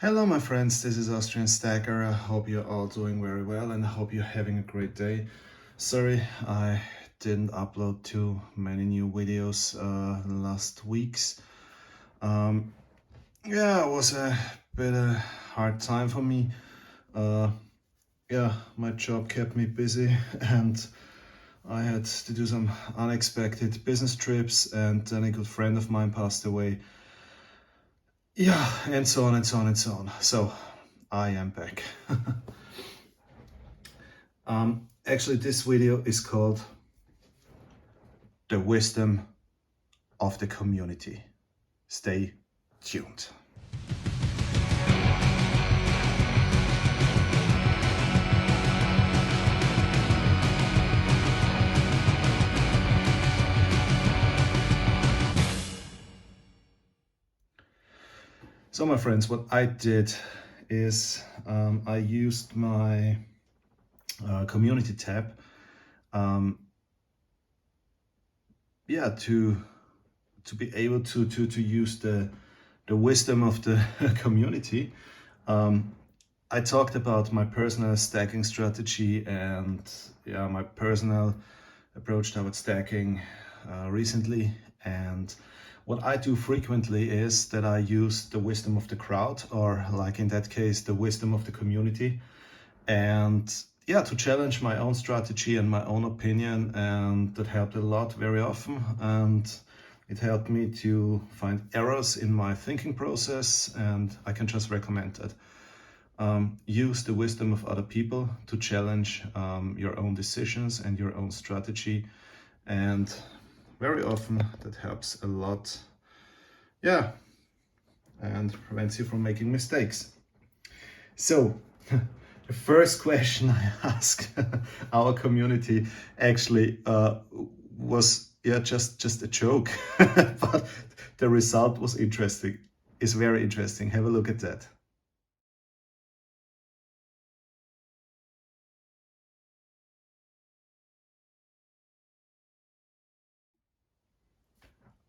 Hello my friends, this is Austrian Stacker. I hope you're all doing very well and I hope you're having a great day. Sorry, I didn't upload too many new videos last weeks. Yeah, it was a bit a hard time for me. Yeah, my job kept me busy and I had to do some unexpected business trips, and then a good friend of mine passed away. Yeah, and so on and so on and so on. So I am back. Actually, this video is called The Wisdom of the Community. Stay tuned. So my friends, what I did is I used my community tab yeah, to be able to use the wisdom of the community. I talked about my personal stacking strategy and yeah, my personal approach towards stacking recently. And what I do frequently is that I use the wisdom of the crowd, or like in that case, the wisdom of the community. And yeah, to challenge my own strategy and my own opinion, and that helped a lot very often. And it helped me to find errors in my thinking process, and I can just recommend that. Use the wisdom of other people to challenge your own decisions and your own strategy, and very often that helps a lot. Yeah, and prevents you from making mistakes. So the first question I asked our community actually was just a joke, but the result was interesting. It's very interesting. Have a look at that.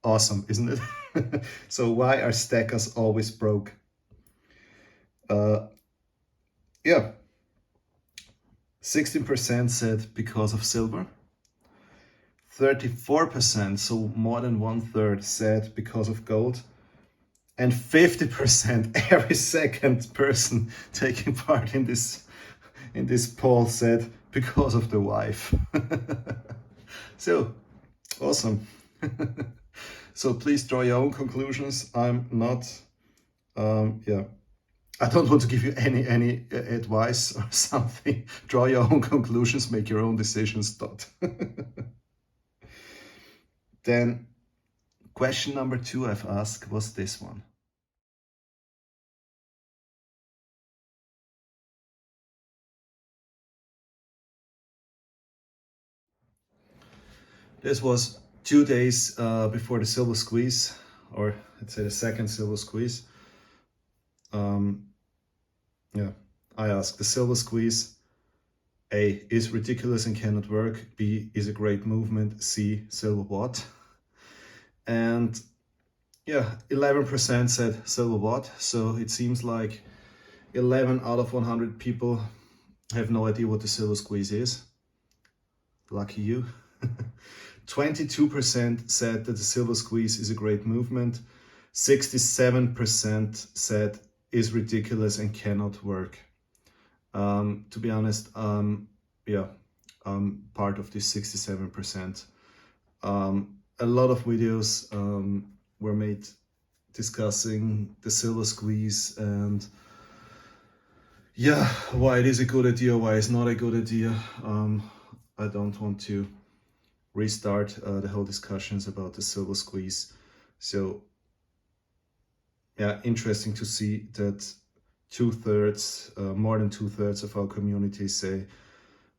Awesome, isn't it? So why are stackers always broke? Uh, yeah, 16% said because of silver. 34%, so more than 1/3, said because of gold. And 50%, every second person taking part in this poll, said because of the wife. So awesome. So please draw your own conclusions. I'm not yeah, I don't want to give you any advice or something. Draw your own conclusions, make your own decisions. Then question number 2 I've asked was this one. This was 2 days before the silver squeeze, or let's say the second silver squeeze. Yeah, I asked, the silver squeeze, A, is ridiculous and cannot work. B, is a great movement. C, silver what? And yeah, 11% said silver what. So it seems like 11 out of 100 people have no idea what the silver squeeze is. Lucky you. 22% said that the silver squeeze is a great movement. 67% said is ridiculous and cannot work. To be honest, yeah, part of this 67%. A lot of videos were made discussing the silver squeeze and yeah, why it is a good idea, why it's not a good idea. I don't want to restart the whole discussions about the silver squeeze. So yeah, interesting to see that 2/3, more than 2/3 of our community say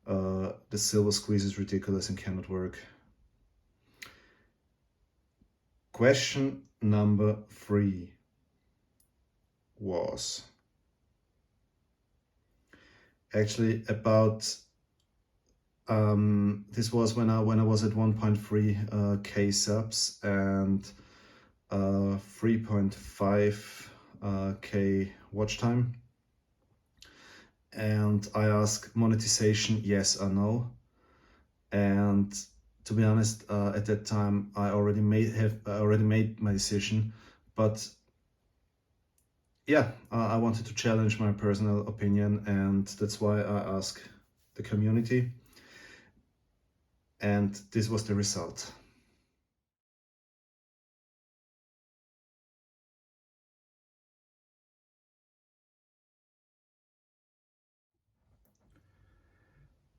the silver squeeze is ridiculous and cannot work. Question number 3 was actually about this was when I was at 1.3 K subs and 3.5 K watch time. And I ask monetization, yes or no. And to be honest, at that time I already made my decision, but yeah, I wanted to challenge my personal opinion, and that's why I asked the community, and this was the result.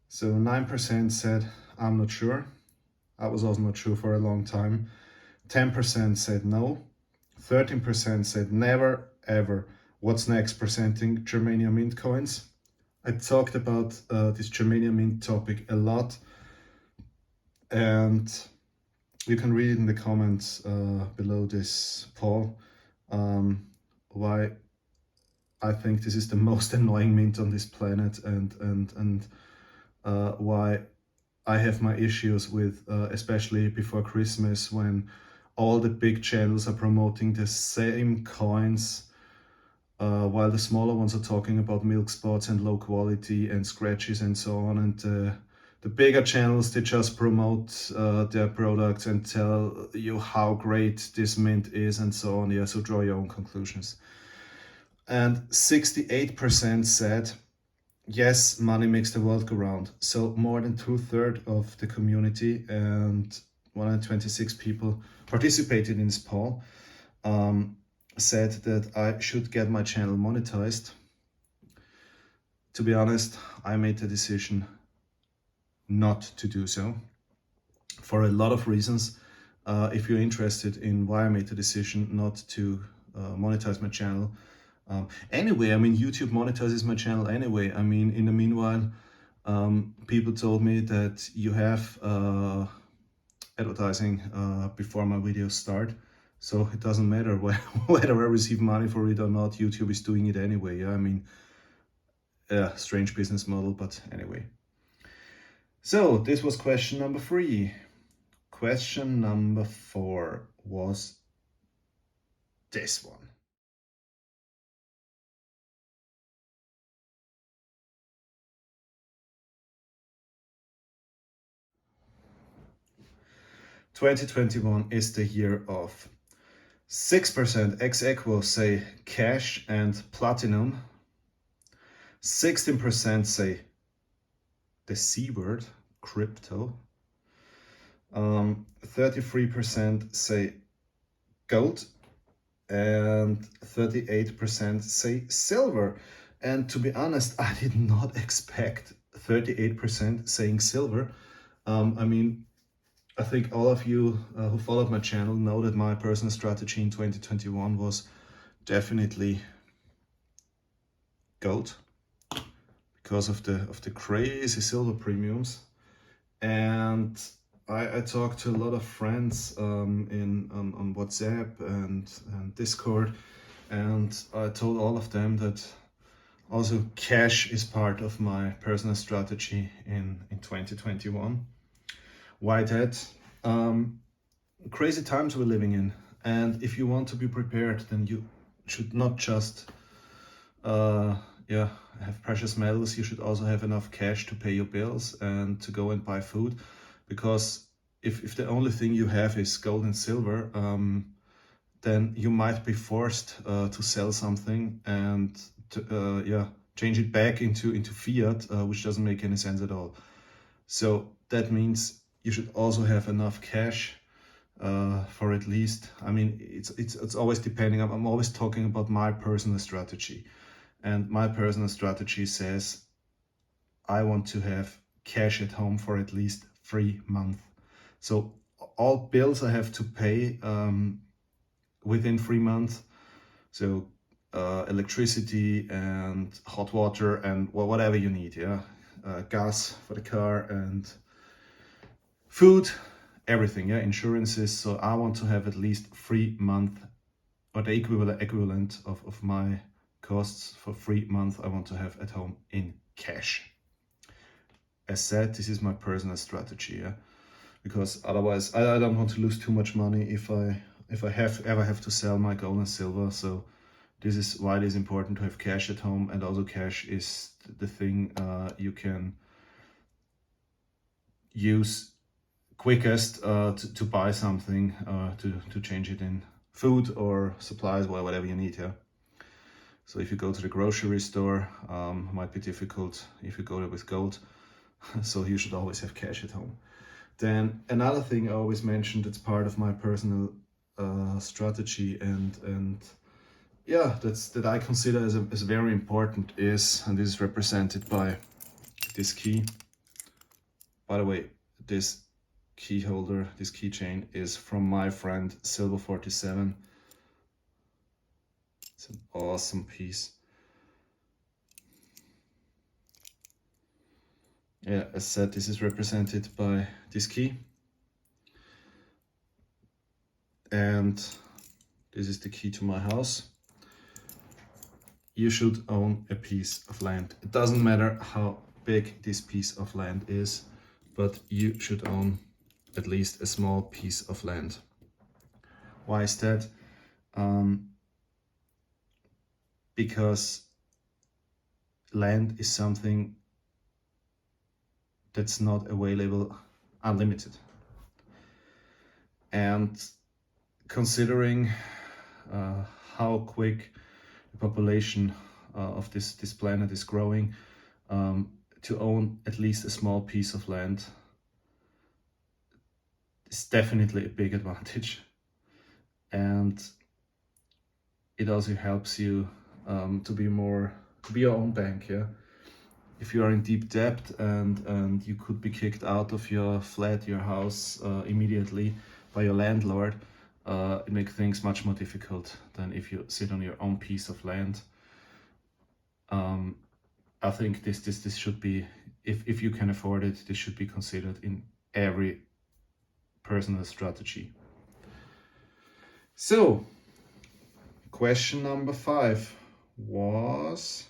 So 9% said, I'm not sure. I was also not sure for a long time. 10% said no. 13% said never, ever. What's next? Presenting Germania Mint coins. I talked about this Germania Mint topic a lot, and you can read it in the comments below this poll why I think this is the most annoying mint on this planet, and why I have my issues with, especially before Christmas, when all the big channels are promoting the same coins, while the smaller ones are talking about milk spots and low quality and scratches and so on. And the bigger channels, they just promote their products and tell you how great this mint is and so on. Yeah, so draw your own conclusions. And 68% said, yes, money makes the world go round. So more than 2/3 of the community and 126 people participated in this poll said that I should get my channel monetized. To be honest, I made the decision not to do so for a lot of reasons. If you're interested in why I made the decision not to monetize my channel, anyway, I mean, YouTube monetizes my channel anyway. I mean, in the meanwhile, people told me that you have advertising before my videos start. So it doesn't matter whether I receive money for it or not. YouTube is doing it anyway. Yeah, I mean, strange business model, but anyway. So this was question number 3. Question number 4 was this one. "2021 is the year of." 6% ex aequo say cash and platinum. 16% say the C word, crypto. 33% say gold, and 38% say silver. And to be honest, I did not expect 38% saying silver. I mean, I think all of you who followed my channel know that my personal strategy in 2021 was definitely gold, because of the crazy silver premiums. And I talked to a lot of friends on WhatsApp and Discord, and I told all of them that also cash is part of my personal strategy in 2021. Why that? Crazy times we're living in, and if you want to be prepared, then you should not just have precious metals. You should also have enough cash to pay your bills and to go and buy food, because if the only thing you have is gold and silver, then you might be forced to sell something and to, change it back into fiat, which doesn't make any sense at all. So that means you should also have enough cash for at least, I mean, it's always depending. I'm always talking about my personal strategy, and my personal strategy says I want to have cash at home for at least 3 months. So all bills I have to pay within 3 months. So electricity and hot water and whatever you need, yeah, gas for the car and food, everything, yeah, insurances. So I want to have at least 3 months, or the equivalent of my costs for 3 months I want to have at home in cash. As said, this is my personal strategy, yeah, because otherwise I don't want to lose too much money if I ever have to sell my gold and silver. So This is why it is important to have cash at home, and also cash is the thing you can use quickest to buy something, to change it in food or supplies, or whatever you need. Yeah. So if you go to the grocery store, might be difficult if you go there with gold. So you should always have cash at home. Then another thing I always mention that's part of my personal strategy, and yeah, that I consider as very important is, and this is represented by this key. By the way, this key holder, this keychain is from my friend Silver47. It's an awesome piece. Yeah, as said, this is represented by this key. And this is the key to my house. You should own a piece of land. It doesn't matter how big this piece of land is, but you should own at least a small piece of land. Why is that? Because land is something that's not available unlimited. And considering how quick the population of this planet is growing, to own at least a small piece of land is definitely a big advantage. And it also helps you to be your own bank. Yeah. If you are in deep debt and you could be kicked out of your flat, your house, immediately by your landlord, it makes things much more difficult than if you sit on your own piece of land. I think this should be, if you can afford it, this should be considered in every personal strategy. So, question number 5 was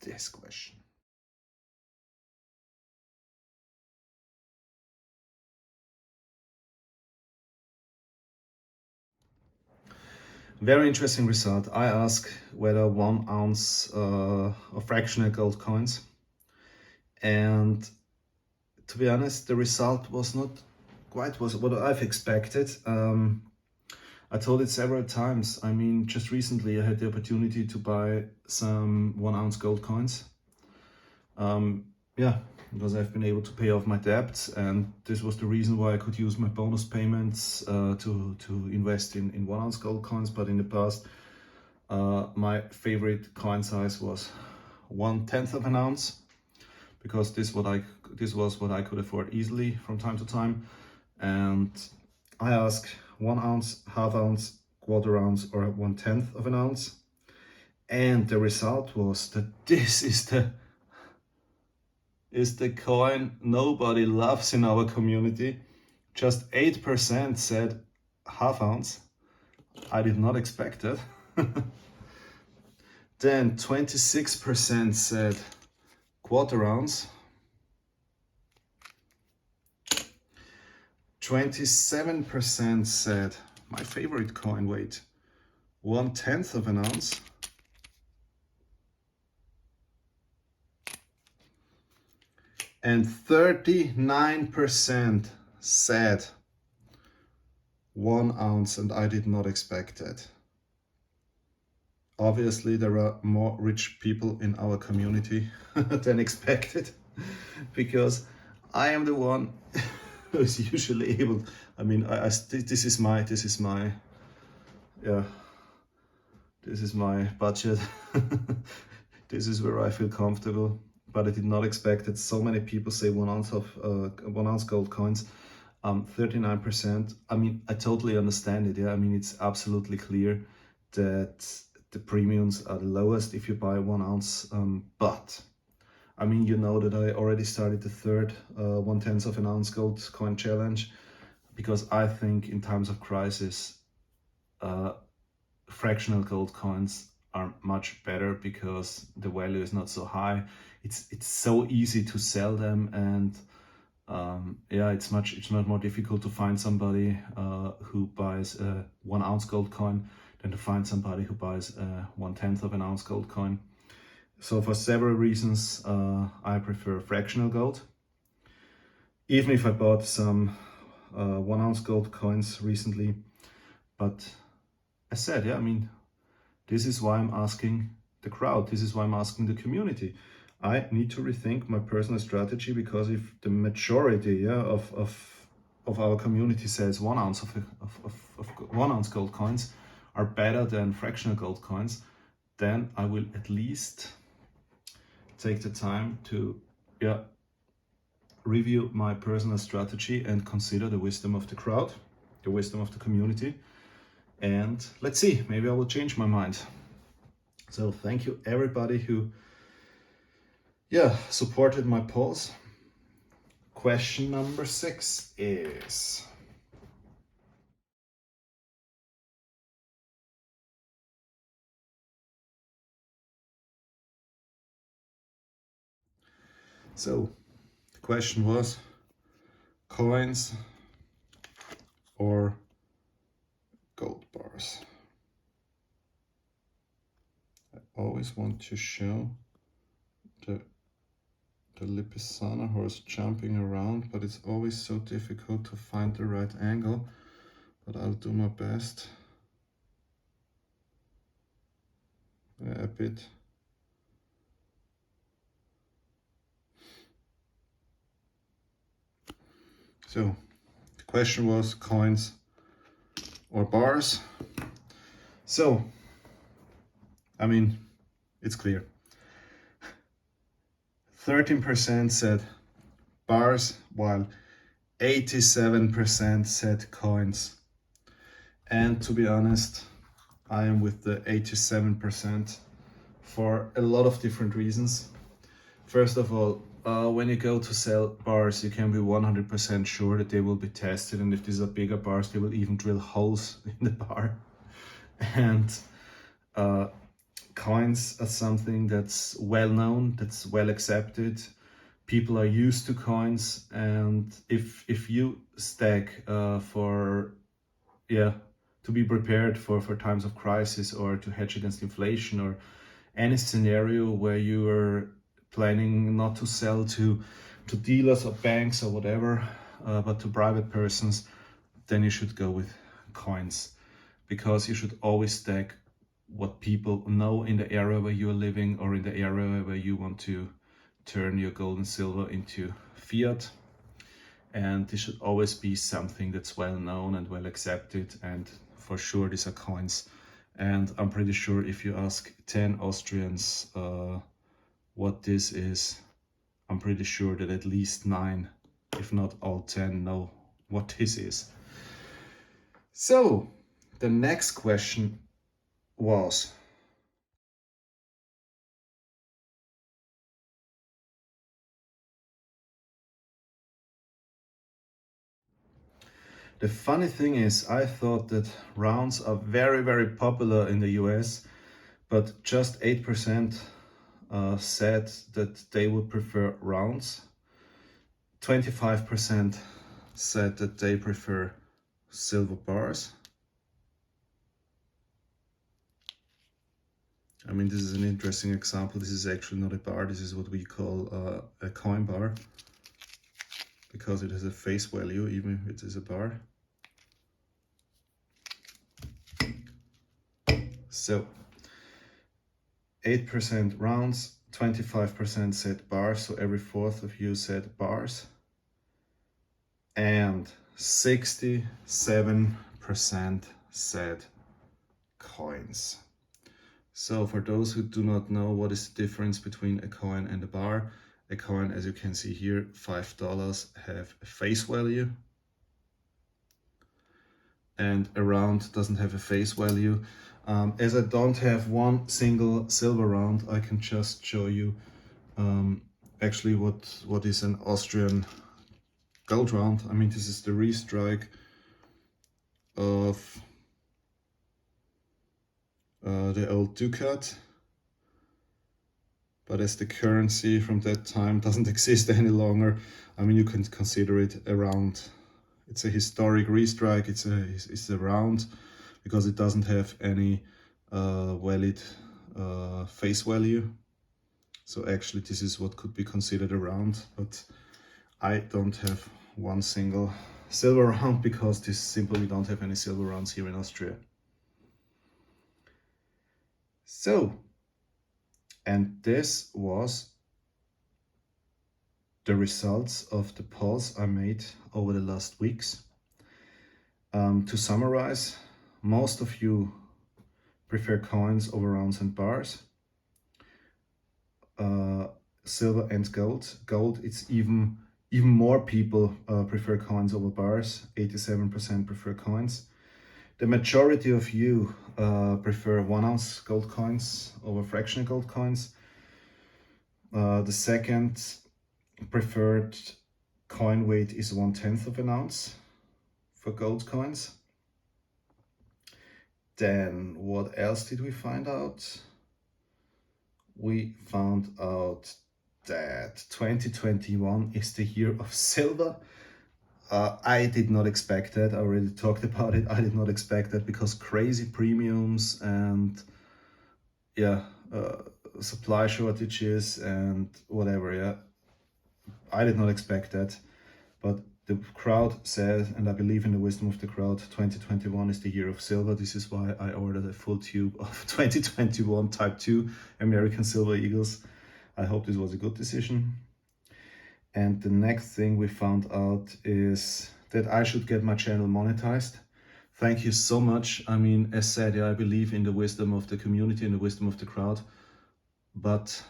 this question. Very interesting result. I asked whether 1 ounce of fractional gold coins, and to be honest, the result was not quite what I've expected. I told it several times. I mean, just recently I had the opportunity to buy some 1 ounce gold coins. Yeah, because I've been able to pay off my debts, and this was the reason why I could use my bonus payments to invest in 1 ounce gold coins. But in the past, my favorite coin size was 1/10 of an ounce, because this was what I could afford easily from time to time. And I asked 1 ounce, half ounce, quarter ounce, or 1/10 of an ounce, and the result was that this is the coin nobody loves in our community. Just 8% said half ounce. I did not expect that. Then 26% said quarter ounce. 27% said my favorite coin weight, 1/10 of an ounce. And 39% said 1 ounce, and I did not expect that. Obviously, there are more rich people in our community than expected, because I am the one who's usually able. I mean, this is my budget. This is where I feel comfortable. But I did not expect that so many people say 1 ounce of 1 ounce gold coins. 39%. I mean, I totally understand it. Yeah, I mean, it's absolutely clear that the premiums are the lowest if you buy 1 ounce. But I mean, you know that I already started the third 1/10 of an ounce gold coin challenge, because I think in times of crisis, fractional gold coins are much better, because the value is not so high. It's so easy to sell them, and yeah, it's not more difficult to find somebody who buys a 1 ounce gold coin than to find somebody who buys a 1/10 of an ounce gold coin. So for several reasons, I prefer fractional gold. Even if I bought some 1 ounce gold coins recently, but I said, yeah, I mean, this is why I'm asking the crowd. This is why I'm asking the community. I need to rethink my personal strategy, because if the majority of our community says 1 ounce of 1 ounce gold coins are better than fractional gold coins, then I will at least take the time to review my personal strategy and consider the wisdom of the crowd, the wisdom of the community. And let's see, maybe I will change my mind. So thank you everybody who supported my polls. Question number 6 is, so the question was coins or gold bars. I always want to show the Lipizzaner horse jumping around, but it's always so difficult to find the right angle, but I'll do my best. A bit. So the question was coins or bars. So, I mean, it's clear. 13% said bars, while 87% said coins. And to be honest, I am with the 87% for a lot of different reasons. First of all, when you go to sell bars, you can be 100% sure that they will be tested, and if these are bigger bars, they will even drill holes in the bar. And coins are something that's well known, that's well accepted. People are used to coins, and if you stack to be prepared for times of crisis, or to hedge against inflation, or any scenario where you are planning not to sell to dealers or banks or whatever, but to private persons, then you should go with coins, because you should always stack what people know in the area where you're living, or in the area where you want to turn your gold and silver into fiat. And this should always be something that's well known and well accepted, and for sure these are coins. And I'm pretty sure if you ask 10 Austrians what this is, I'm pretty sure that at least 9, if not all 10, know what this is. So the next question was, the funny thing is, I thought that rounds are very, very popular in the US, but just 8% said that they would prefer rounds. 25% said that they prefer silver bars. I mean, this is an interesting example. This is actually not a bar. This is what we call a coin bar, because it has a face value, even if it is a bar. So 8% rounds, 25% said bars, so every fourth of you said bars. And 67% said coins. So for those who do not know what is the difference between a coin and a bar, a coin, as you can see here, $5 have a face value, and a round doesn't have a face value. As I don't have one single silver round, I can just show you actually what is an Austrian gold round. I mean, this is the restrike of the old Ducat. But as the currency from that time doesn't exist any longer, I mean, you can consider it a round. It's a historic restrike. It's a round because it doesn't have any valid face value. So actually this is what could be considered a round, but I don't have one single silver round because this simply we don't have any silver rounds here in Austria. So, and this was the results of the polls I made over the last weeks. To summarize, most of you prefer coins over rounds and bars. Silver and gold. Gold, it's even more people prefer coins over bars. 87% prefer coins. The majority of you prefer 1 ounce gold coins over fractional gold coins. The second preferred coin weight is 1/10 of an ounce for gold coins. Then what else did we find out? We found out that 2021 is the year of silver. I did not expect that. I already talked about it. I did not expect that because crazy premiums and supply shortages and whatever. Yeah, I did not expect that, but the crowd said, and I believe in the wisdom of the crowd, 2021 is the year of silver. This is why I ordered a full tube of 2021 Type 2 American Silver Eagles. I hope this was a good decision. And the next thing we found out is that I should get my channel monetized. Thank you so much. I mean, as said, I believe in the wisdom of the community and the wisdom of the crowd, but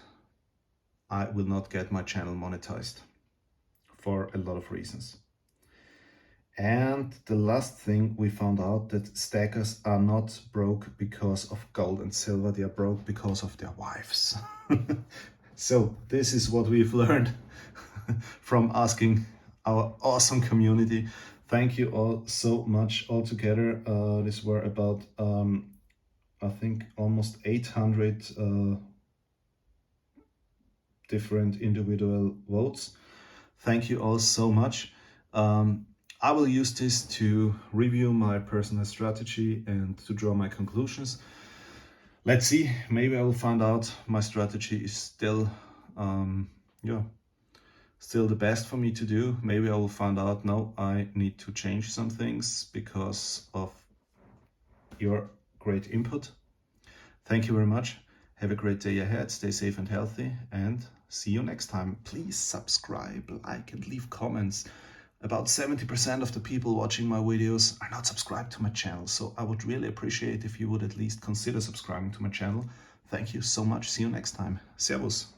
I will not get my channel monetized for a lot of reasons. And the last thing we found out that stackers are not broke because of gold and silver, they are broke because of their wives. So this is what we've learned from asking our awesome community. Thank you all so much altogether. These were about, I think, almost 800 different individual votes. Thank you all so much. I will use this to review my personal strategy and to draw my conclusions. Let's see, maybe I will find out my strategy is still, still the best for me to do. Maybe I will find out, no, I need to change some things because of your great input. Thank you very much. Have a great day ahead. Stay safe and healthy, and see you next time. Please subscribe, like, and leave comments. About 70% of the people watching my videos are not subscribed to my channel, so I would really appreciate if you would at least consider subscribing to my channel. Thank you so much. See you next time. Servus.